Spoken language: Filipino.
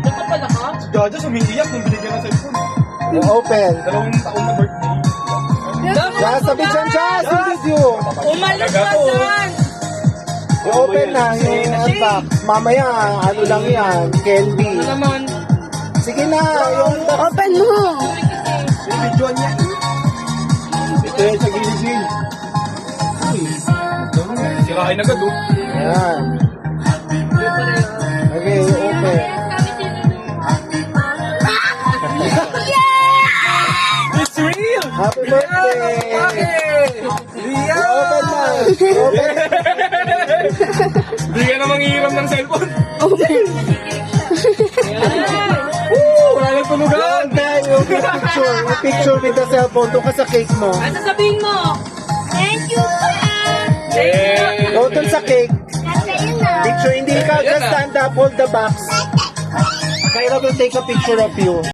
Dapat pala ka? Gaja, sumiiyak nung binigyan ng cellphone. Open. 2 taon na birthday. Sasabi dyan siya sa video. Umalis ka dyan! I-open na yung unbox. Mamaya, ano lang yan, candy. Ano naman? Sige na, yung Open mo. Yung video niya. Ito yan sa gilising. Sirain agad oh. Ayan. Okay, open. It's real! Happy birthday! Open na! Open! Hindi ka na manghihiram ng cellphone. Open. Wala nang tunugan. Yung picture with the cellphone, doon ka sa cake mo. Ano sasabihin mo? Thank you, pa. Yeah. Go dun sa cake. Sa'yo na. Picture, hindi ka Ayan just na. stand up, hold the box. Kaya will take a picture of you.